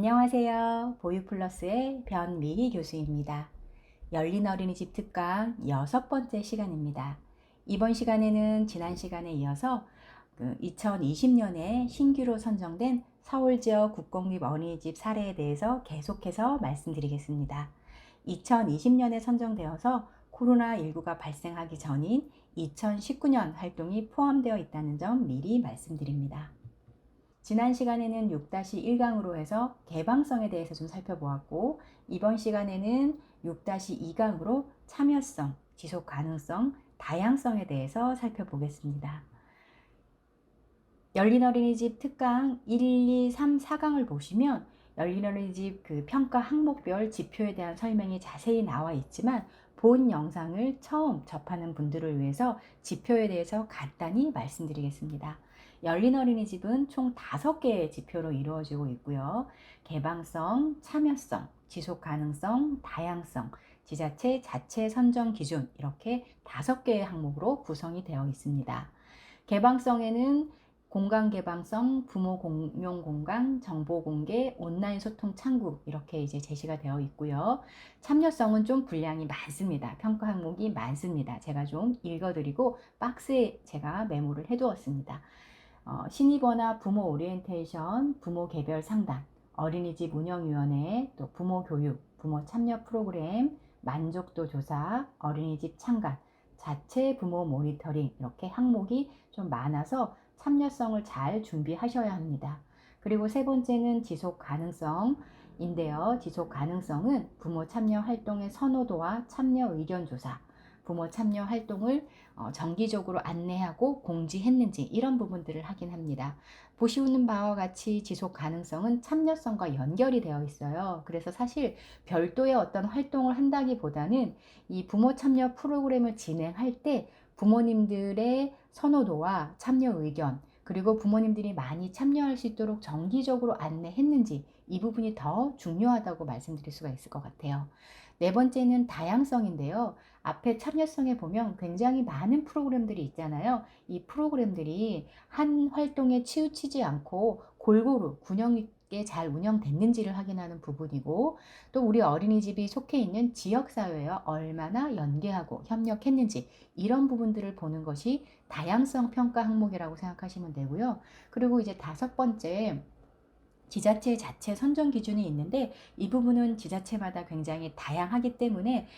안녕하세요. 보유플러스의 변미희 교수입니다. 열린 어린이집 특강 6번째 시간입니다. 이번 시간에는 지난 시간에 이어서 2020년에 신규로 선정된 서울 지역 국공립 어린이집 사례에 대해서 계속해서 말씀드리겠습니다. 2020년에 선정되어서 코로나19가 발생하기 전인 2019년 활동이 포함되어 있다는 점 미리 말씀드립니다. 지난 시간에는 6-1강으로 해서 개방성에 대해서 좀 살펴보았고, 이번 시간에는 6-2강으로 참여성, 지속 가능성, 다양성에 대해서 살펴보겠습니다. 열린 어린이집 특강 1, 2, 3, 4강을 보시면 열린 어린이집 평가 항목별 지표에 대한 설명이 자세히 나와 있지만, 본 영상을 처음 접하는 분들을 위해서 지표에 대해서 간단히 말씀드리겠습니다. 열린 어린이집은 총 5개의 지표로 이루어지고 있고요. 개방성, 참여성, 지속 가능성, 다양성, 지자체 자체 선정 기준, 이렇게 5개의 항목으로 구성이 되어 있습니다. 개방성에는 공간 개방성, 부모 공용 공간, 정보 공개, 온라인 소통 창구, 이렇게 이제 제시가 되어 있고요. 참여성은 좀 분량이 많습니다. 평가 항목이 많습니다. 제가 좀 읽어드리고 박스에 제가 메모를 해두었습니다. 신입원화 부모 오리엔테이션, 부모 개별 상담, 어린이집 운영위원회, 또 부모 교육, 부모 참여 프로그램, 만족도 조사, 어린이집 참관, 자체 부모 모니터링, 이렇게 항목이 좀 많아서 참여성을 잘 준비하셔야 합니다. 그리고 세 번째는 지속 가능성인데요. 지속 가능성은 부모 참여 활동의 선호도와 참여 의견 조사, 부모 참여 활동을 정기적으로 안내하고 공지했는지, 이런 부분들을 확인합니다. 보시는 바와 같이 지속 가능성은 참여성과 연결이 되어 있어요. 그래서 사실 별도의 어떤 활동을 한다기보다는 이 부모 참여 프로그램을 진행할 때 부모님들의 선호도와 참여 의견, 그리고 부모님들이 많이 참여할 수 있도록 정기적으로 안내했는지, 이 부분이 더 중요하다고 말씀드릴 수가 있을 것 같아요. 네 번째는 다양성인데요. 앞에 참여성에 보면 굉장히 많은 프로그램들이 있잖아요. 이 프로그램들이 한 활동에 치우치지 않고 골고루 균형 있게 잘 운영됐는지를 확인하는 부분이고, 또 우리 어린이집이 속해 있는 지역사회와 얼마나 연계하고 협력했는지, 이런 부분들을 보는 것이 다양성 평가 항목이라고 생각하시면 되고요. 그리고 이제 5번째, 지자체 자체 선정 기준이 있는데, 이 부분은 지자체마다 굉장히 다양하기 때문에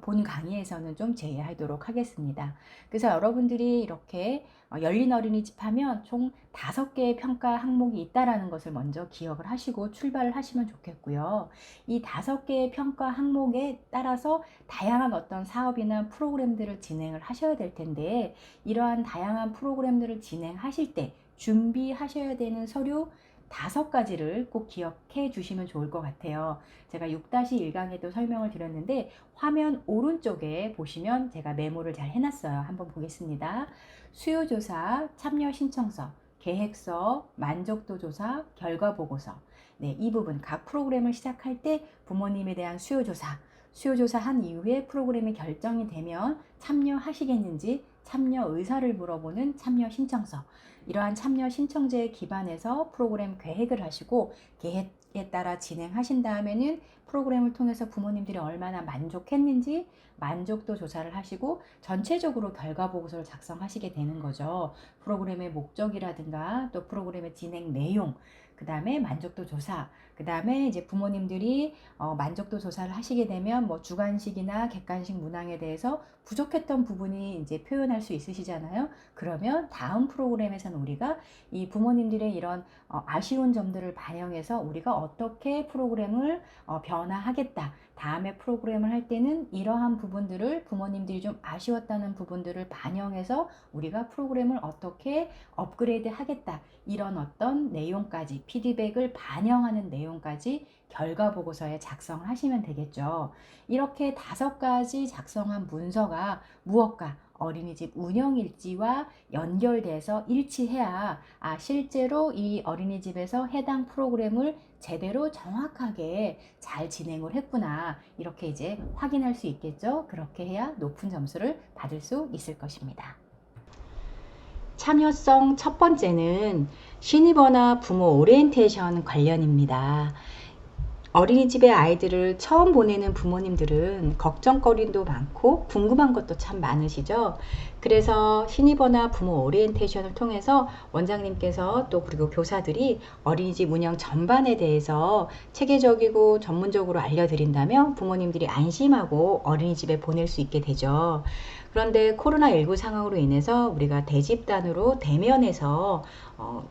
본 강의에서는 좀 제외하도록 하겠습니다. 그래서 여러분들이 이렇게 열린 어린이집 하면 총 5개의 평가 항목이 있다라는 것을 먼저 기억을 하시고 출발을 하시면 좋겠고요. 이 5개의 평가 항목에 따라서 다양한 어떤 사업이나 프로그램들을 진행을 하셔야 될 텐데, 이러한 다양한 프로그램들을 진행하실 때 준비하셔야 되는 서류 5가지를 꼭 기억해 주시면 좋을 것 같아요. 제가 6-1강에도 설명을 드렸는데, 화면 오른쪽에 보시면 제가 메모를 잘 해놨어요. 한번 보겠습니다. 수요조사, 참여 신청서, 계획서, 만족도 조사, 결과 보고서. 네, 이 부분 각 프로그램을 시작할 때 부모님에 대한 수요조사 한 이후에 프로그램이 결정이 되면 참여하시겠는지 참여 의사를 물어보는 참여 신청서, 이러한 참여 신청제에 기반해서 프로그램 계획을 하시고, 계획에 따라 진행하신 다음에는 프로그램을 통해서 부모님들이 얼마나 만족했는지 만족도 조사를 하시고, 전체적으로 결과 보고서를 작성하시게 되는 거죠. 프로그램의 목적이라든가 또 프로그램의 진행 내용, 그 다음에 만족도 조사, 그 다음에 이제 부모님들이 만족도 조사를 하시게 되면 뭐 주관식이나 객관식 문항에 대해서 부족했던 부분이 이제 표현할 수 있으시잖아요. 그러면 다음 프로그램에서는 우리가 이 부모님들의 이런 아쉬운 점들을 반영해서 우리가 어떻게 프로그램을 변화하겠다, 다음에 프로그램을 할 때는 이러한 부분들을, 부모님들이 좀 아쉬웠다는 부분들을 반영해서 우리가 프로그램을 어떻게 업그레이드 하겠다, 이런 어떤 내용까지, 피드백을 반영하는 내용까지 결과 보고서에 작성을 하시면 되겠죠. 이렇게 5가지 작성한 문서가 무엇과 어린이집 운영일지와 연결돼서 일치해야 실제로 이 어린이집에서 해당 프로그램을 제대로 정확하게 잘 진행을 했구나, 이렇게 이제 확인할 수 있겠죠. 그렇게 해야 높은 점수를 받을 수 있을 것입니다. 참여성 첫 번째는 신입원화 부모 오리엔테이션 관련입니다. 어린이집에 아이들을 처음 보내는 부모님들은 걱정거리도 많고 궁금한 것도 참 많으시죠. 그래서 신입어나 부모 오리엔테이션을 통해서 원장님께서 또 그리고 교사들이 어린이집 운영 전반에 대해서 체계적이고 전문적으로 알려드린다면 부모님들이 안심하고 어린이집에 보낼 수 있게 되죠. 그런데 코로나19 상황으로 인해서 우리가 대집단으로 대면에서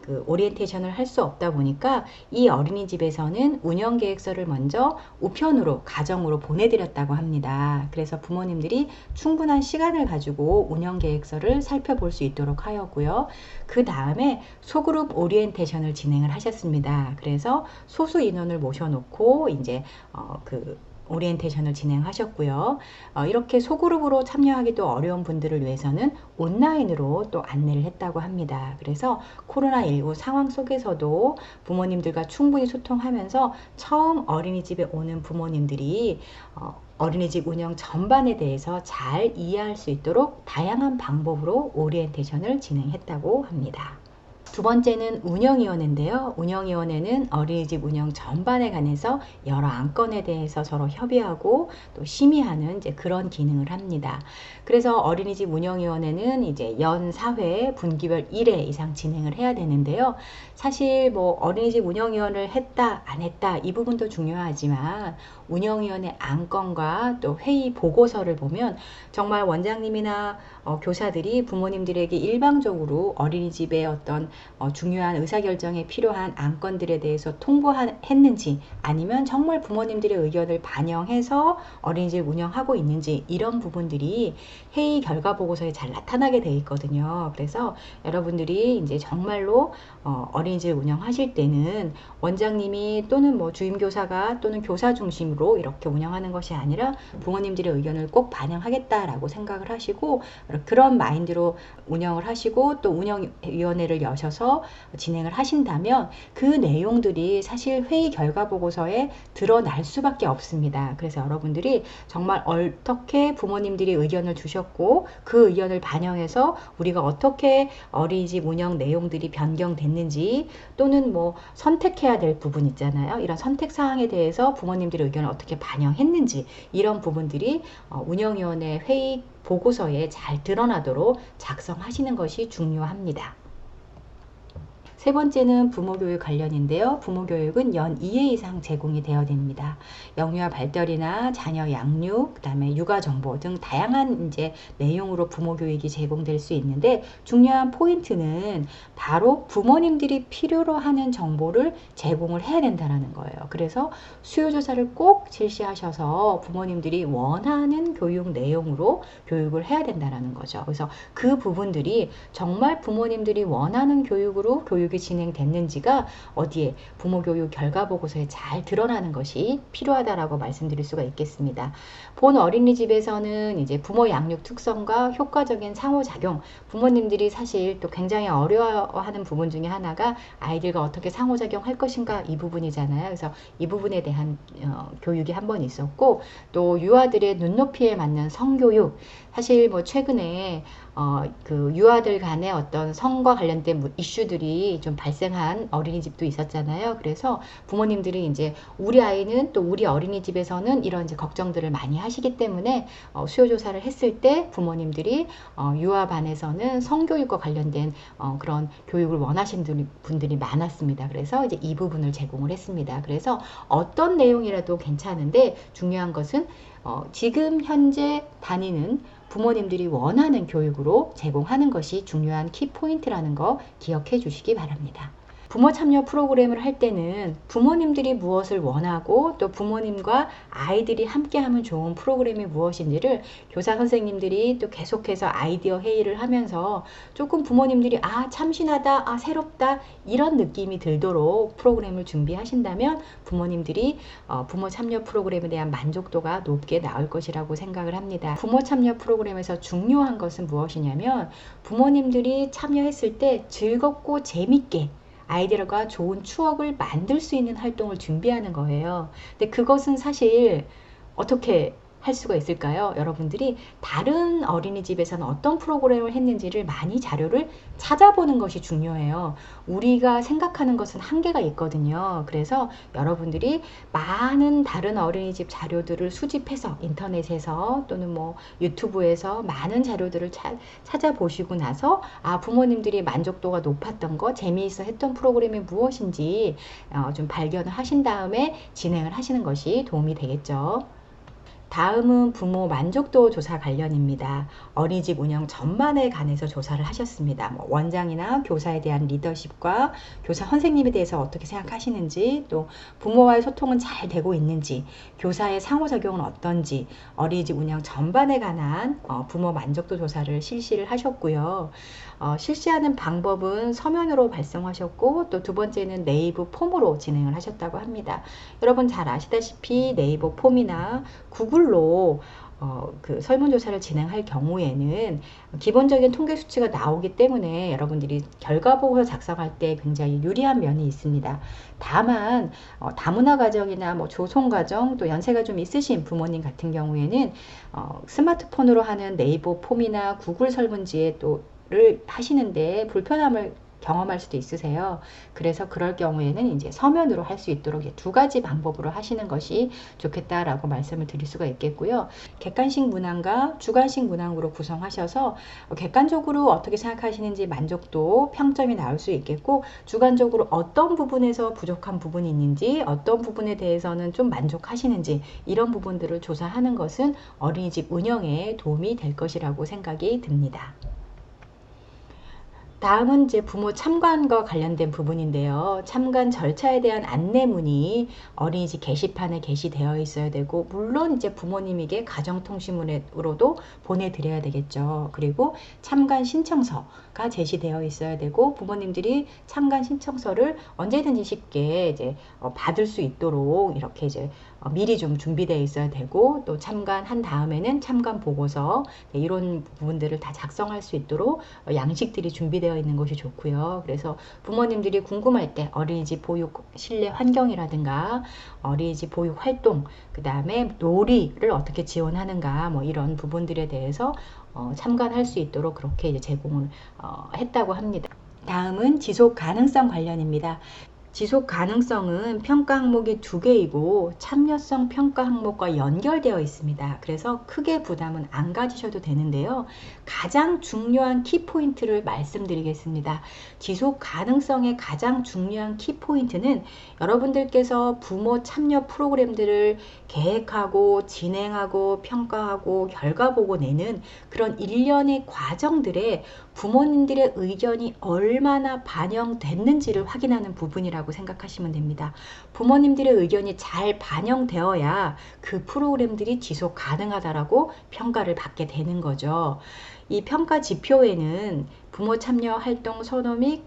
그 오리엔테이션을 할 수 없다 보니까 이 어린이집에서는 운영계획서를 먼저 우편으로 가정으로 보내드렸다고 합니다. 그래서 부모님들이 충분한 시간을 가지고 운영계획서를 살펴볼 수 있도록 하였고요. 그 다음에 소그룹 오리엔테이션을 진행을 하셨습니다. 그래서 소수 인원을 모셔놓고 이제 오리엔테이션을 진행하셨고요. 이렇게 소그룹으로 참여하기도 어려운 분들을 위해서는 온라인으로 또 안내를 했다고 합니다. 그래서 코로나19 상황 속에서도 부모님들과 충분히 소통하면서 처음 어린이집에 오는 부모님들이 어린이집 운영 전반에 대해서 잘 이해할 수 있도록 다양한 방법으로 오리엔테이션을 진행했다고 합니다. 두 번째는 운영위원회인데요. 운영위원회는 어린이집 운영 전반에 관해서 여러 안건에 대해서 서로 협의하고 또 심의하는 이제 그런 기능을 합니다. 그래서 어린이집 운영위원회는 이제 연 4회 분기별 1회 이상 진행을 해야 되는데요. 사실 뭐 어린이집 운영위원회를 했다 안 했다 이 부분도 중요하지만 운영위원회 안건과 또 회의 보고서를 보면 정말 원장님이나 교사들이 부모님들에게 일방적으로 어린이집의 어떤 중요한 의사결정에 필요한 안건들에 대해서 통보했는지 아니면 정말 부모님들의 의견을 반영해서 어린이집 운영하고 있는지 이런 부분들이 회의 결과 보고서에 잘 나타나게 되어 있거든요. 그래서 여러분들이 이제 정말로 어린이집 운영하실 때는 원장님이 또는 뭐 주임교사가 또는 교사 중심으로 이렇게 운영하는 것이 아니라 부모님들의 의견을 꼭 반영하겠다라고 생각을 하시고 그런 마인드로 운영을 하시고 또 운영위원회를 여셔서 진행을 하신다면 그 내용들이 사실 회의 결과 보고서에 드러날 수밖에 없습니다. 그래서 여러분들이 정말 어떻게 부모님들이 의견을 주셨고 그 의견을 반영해서 우리가 어떻게 어린이집 운영 내용들이 변경됐는지 또는 뭐 선택해야 될 부분 있잖아요. 이런 선택 사항에 대해서 부모님들의 의견을 어떻게 반영했는지 이런 부분들이 운영위원회 회의 보고서에 잘 드러나도록 작성하시는 것이 중요합니다. 세 번째는 부모교육 관련인데요. 부모교육은 연 2회 이상 제공이 되어야 됩니다. 영유아 발달이나 자녀 양육, 그 다음에 육아정보 등 다양한 이제 내용으로 부모교육이 제공될 수 있는데 중요한 포인트는 바로 부모님들이 필요로 하는 정보를 제공을 해야 된다는 거예요. 그래서 수요조사를 꼭 실시하셔서 부모님들이 원하는 교육 내용으로 교육을 해야 된다는 거죠. 그래서 그 부분들이 정말 부모님들이 원하는 교육으로 교육이 진행됐는지가 어디에 부모교육 결과보고서에 잘 드러나는 것이 필요하다라고 말씀드릴 수가 있겠습니다. 본 어린이집에서는 이제 부모 양육 특성과 효과적인 상호작용, 부모님들이 사실 또 굉장히 어려워하는 부분 중에 하나가 아이들과 어떻게 상호작용할 것인가 이 부분이잖아요. 그래서 이 부분에 대한 교육이 한 번 있었고 또 유아들의 눈높이에 맞는 성교육, 사실 뭐 최근에 그 유아들 간의 어떤 성과 관련된 이슈들이 좀 발생한 어린이집도 있었잖아요. 그래서 부모님들이 이제 우리 아이는 또 우리 어린이집에서는 이런 이제 걱정들을 많이 하시기 때문에 수요조사를 했을 때 부모님들이 유아반에서는 성교육과 관련된 그런 교육을 원하시는 분들이 많았습니다. 그래서 이제 이 부분을 제공을 했습니다. 그래서 어떤 내용이라도 괜찮은데 중요한 것은 지금 현재 다니는 부모님들이 원하는 교육으로 제공하는 것이 중요한 키포인트라는 거 기억해 주시기 바랍니다. 부모 참여 프로그램을 할 때는 부모님들이 무엇을 원하고 또 부모님과 아이들이 함께하면 좋은 프로그램이 무엇인지를 교사 선생님들이 또 계속해서 아이디어 회의를 하면서 조금 부모님들이 참신하다, 새롭다 이런 느낌이 들도록 프로그램을 준비하신다면 부모님들이 부모 참여 프로그램에 대한 만족도가 높게 나올 것이라고 생각을 합니다. 부모 참여 프로그램에서 중요한 것은 무엇이냐면 부모님들이 참여했을 때 즐겁고 재밌게 아이들과 좋은 추억을 만들 수 있는 활동을 준비하는 거예요. 근데 그것은 사실 어떻게 할 수가 있을까요? 여러분들이 다른 어린이집에서는 어떤 프로그램을 했는지를 많이 자료를 찾아보는 것이 중요해요. 우리가 생각하는 것은 한계가 있거든요. 그래서 여러분들이 많은 다른 어린이집 자료들을 수집해서 인터넷에서 또는 뭐 유튜브에서 많은 자료들을 찾아보시고 나서 부모님들이 만족도가 높았던 거, 재미있어 했던 프로그램이 무엇인지 좀 발견을 하신 다음에 진행을 하시는 것이 도움이 되겠죠. 다음은 부모 만족도 조사 관련입니다. 어린이집 운영 전반에 관해서 조사를 하셨습니다. 뭐 원장이나 교사에 대한 리더십과 교사 선생님에 대해서 어떻게 생각하시는지, 또 부모와의 소통은 잘 되고 있는지, 교사의 상호작용은 어떤지, 어린이집 운영 전반에 관한 부모 만족도 조사를 실시를 하셨고요. 실시하는 방법은 서면으로 발송하셨고, 또 두 번째는 네이버 폼으로 진행을 하셨다고 합니다. 여러분 잘 아시다시피 네이버 폼이나 구글로 그 설문조사를 진행할 경우에는 기본적인 통계 수치가 나오기 때문에 여러분들이 결과보고서 작성할 때 굉장히 유리한 면이 있습니다. 다만 다문화 가정이나 뭐 조성 가정, 또 연세가 좀 있으신 부모님 같은 경우에는 스마트폰으로 하는 네이버 폼이나 구글 설문지에 를 하시는데 불편함을 경험할 수도 있으세요. 그래서 그럴 경우에는 이제 서면으로 할 수 있도록 두 가지 방법으로 하시는 것이 좋겠다라고 말씀을 드릴 수가 있겠고요. 객관식 문항과 주관식 문항으로 구성하셔서 객관적으로 어떻게 생각하시는지 만족도 평점이 나올 수 있겠고, 주관적으로 어떤 부분에서 부족한 부분이 있는지, 어떤 부분에 대해서는 좀 만족하시는지, 이런 부분들을 조사하는 것은 어린이집 운영에 도움이 될 것이라고 생각이 듭니다. 다음은 이제 부모 참관과 관련된 부분인데요. 참관 절차에 대한 안내문이 어린이집 게시판에 게시되어 있어야 되고, 물론 이제 부모님에게 가정통신문으로도 보내드려야 되겠죠. 그리고 참관 신청서가 제시되어 있어야 되고, 부모님들이 참관 신청서를 언제든지 쉽게 이제 받을 수 있도록 이렇게 이제 미리 좀 준비되어 있어야 되고, 또 참관한 다음에는 참관 보고서, 이런 부분들을 다 작성할 수 있도록 양식들이 준비되어 있는 것이 좋고요. 그래서 부모님들이 궁금할 때 어린이집 보육 실내 환경이라든가 어린이집 보육 활동, 그 다음에 놀이를 어떻게 지원하는가, 뭐 이런 부분들에 대해서 참관할 수 있도록 그렇게 이제 제공을 했다고 합니다. 다음은 지속 가능성 관련입니다. 지속 가능성은 평가 항목이 2개이고 참여성 평가 항목과 연결되어 있습니다. 그래서 크게 부담은 안 가지셔도 되는데요. 가장 중요한 키포인트를 말씀드리겠습니다. 지속 가능성의 가장 중요한 키포인트는 여러분들께서 부모 참여 프로그램들을 계획하고 진행하고 평가하고 결과 보고 내는 그런 일련의 과정들에 부모님들의 의견이 얼마나 반영됐는지를 확인하는 부분이라고 생각하시면 됩니다. 부모님들의 의견이 잘 반영되어야 그 프로그램들이 지속 가능하다라고 평가를 받게 되는 거죠. 이 평가 지표에는 부모 참여 활동 선호 및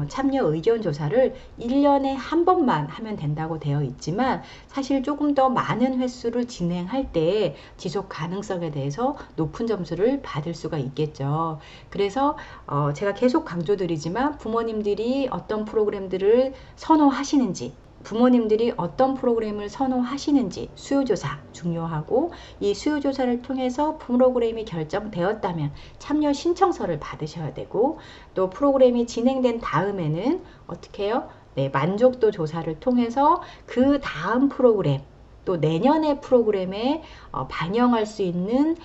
참여 의견 조사를 1년에 한 번만 하면 된다고 되어 있지만, 사실 조금 더 많은 횟수를 진행할 때 지속 가능성에 대해서 높은 점수를 받을 수가 있겠죠. 그래서 제가 계속 강조드리지만 부모님들이 어떤 프로그램들을 선호하시는지, 부모님들이 어떤 프로그램을 선호하시는지 수요조사 중요하고, 이 수요조사를 통해서 프로그램이 결정되었다면 참여 신청서를 받으셔야 되고, 또 프로그램이 진행된 다음에는 어떻게 해요? 네, 만족도 조사를 통해서 그 다음 프로그램, 또 내년의 프로그램에 반영할 수 있는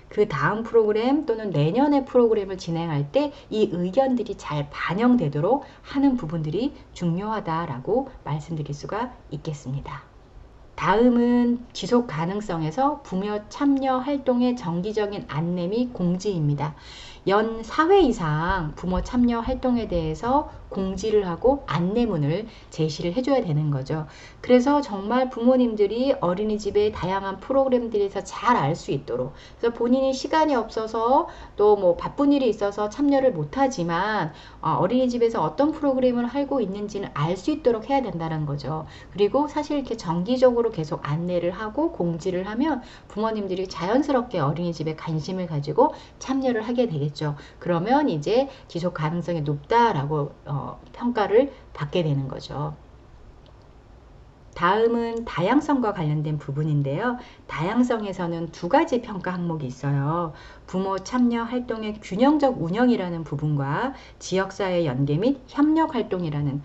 그 다음 프로그램 또는 내년의 프로그램을 진행할 때 이 의견들이 잘 반영되도록 하는 부분들이 중요하다라고 말씀드릴 수가 있겠습니다. 다음은 지속 가능성에서 부모 참여 활동의 정기적인 안내 및 공지입니다. 연 4회 이상 부모 참여 활동에 대해서 공지를 하고 안내문을 제시를 해줘야 되는 거죠. 그래서 정말 부모님들이 어린이집의 다양한 프로그램들에서 잘 알 수 있도록, 그래서 본인이 시간이 없어서 또 뭐 바쁜 일이 있어서 참여를 못하지만 어린이집에서 어떤 프로그램을 하고 있는지는 알 수 있도록 해야 된다는 거죠. 그리고 사실 이렇게 정기적으로 계속 안내를 하고 공지를 하면 부모님들이 자연스럽게 어린이집에 관심을 가지고 참여를 하게 되겠죠. 그러면 이제 지속 가능성이 높다라고 평가를 받게 되는 거죠. 다음은 다양성과 관련된 부분인데요. 다양성에서는 두 가지 평가 항목이 있어요. 부모 참여 활동의 균형적 운영이라는 부분과 지역사회 연계 및 협력 활동이라는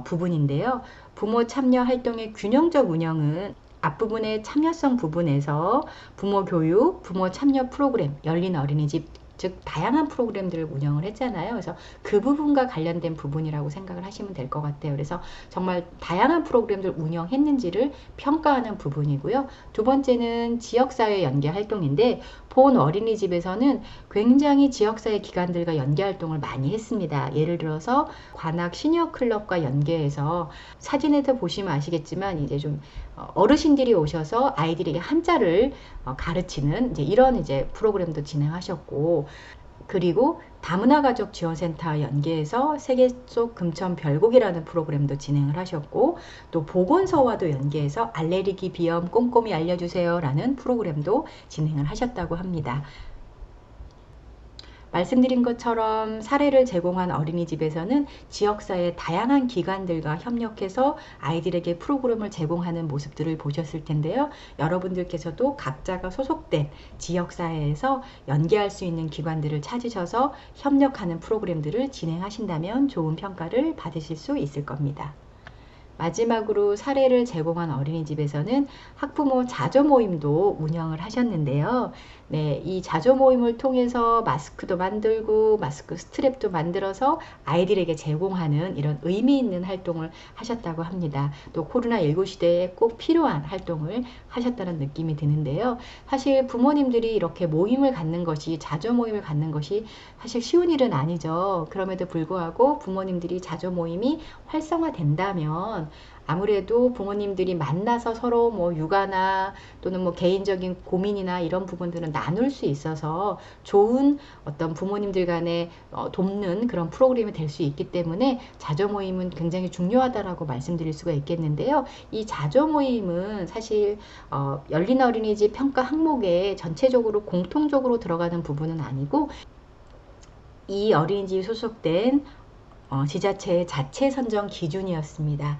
부분인데요. 부모 참여 활동의 균형적 운영은 앞부분의 참여성 부분에서 부모 교육, 부모 참여 프로그램, 열린 어린이집, 즉 다양한 프로그램들을 운영을 했잖아요. 그래서 그 부분과 관련된 부분이라고 생각을 하시면 될 것 같아요. 그래서 정말 다양한 프로그램들 운영했는지를 평가하는 부분이고요. 두 번째는 지역사회 연계 활동인데 본 어린이집에서는 굉장히 지역사회 기관들과 연계 활동을 많이 했습니다. 예를 들어서 관악 시니어 클럽과 연계해서 사진에서 보시면 아시겠지만 이제 좀 어르신들이 오셔서 아이들에게 한자를 가르치는 이런 프로그램도 진행하셨고, 그리고 다문화 가족 지원센터 연계해서 세계 속 금천 별곡이라는 프로그램도 진행을 하셨고, 또 보건소와도 연계해서 알레르기 비염 꼼꼼히 알려주세요 라는 프로그램도 진행을 하셨다고 합니다. 말씀드린 것처럼 사례를 제공한 어린이집에서는 지역사회 다양한 기관들과 협력해서 아이들에게 프로그램을 제공하는 모습들을 보셨을 텐데요. 여러분들께서도 각자가 소속된 지역사회에서 연계할 수 있는 기관들을 찾으셔서 협력하는 프로그램들을 진행하신다면 좋은 평가를 받으실 수 있을 겁니다. 마지막으로 사례를 제공한 어린이집에서는 학부모 자조 모임도 운영을 하셨는데요. 네, 이 자조 모임을 통해서 마스크도 만들고 마스크 스트랩도 만들어서 아이들에게 제공하는 이런 의미 있는 활동을 하셨다고 합니다. 또 코로나19 시대에 꼭 필요한 활동을 하셨다는 느낌이 드는데요. 사실 부모님들이 이렇게 모임을 갖는 것이, 자조 모임을 갖는 것이 사실 쉬운 일은 아니죠. 그럼에도 불구하고 부모님들이 자조 모임이 활성화된다면 아무래도 부모님들이 만나서 서로 육아나 또는 개인적인 고민이나 이런 부분들은 나눌 수 있어서 좋은 어떤 부모님들 간에 돕는 그런 프로그램이 될 수 있기 때문에 자조 모임은 굉장히 중요하다라고 말씀드릴 수가 있겠는데요. 이 자조 모임은 사실 열린 어린이집 평가 항목에 전체적으로 공통적으로 들어가는 부분은 아니고, 이 어린이집 소속된 지자체의 자체 선정 기준이었습니다.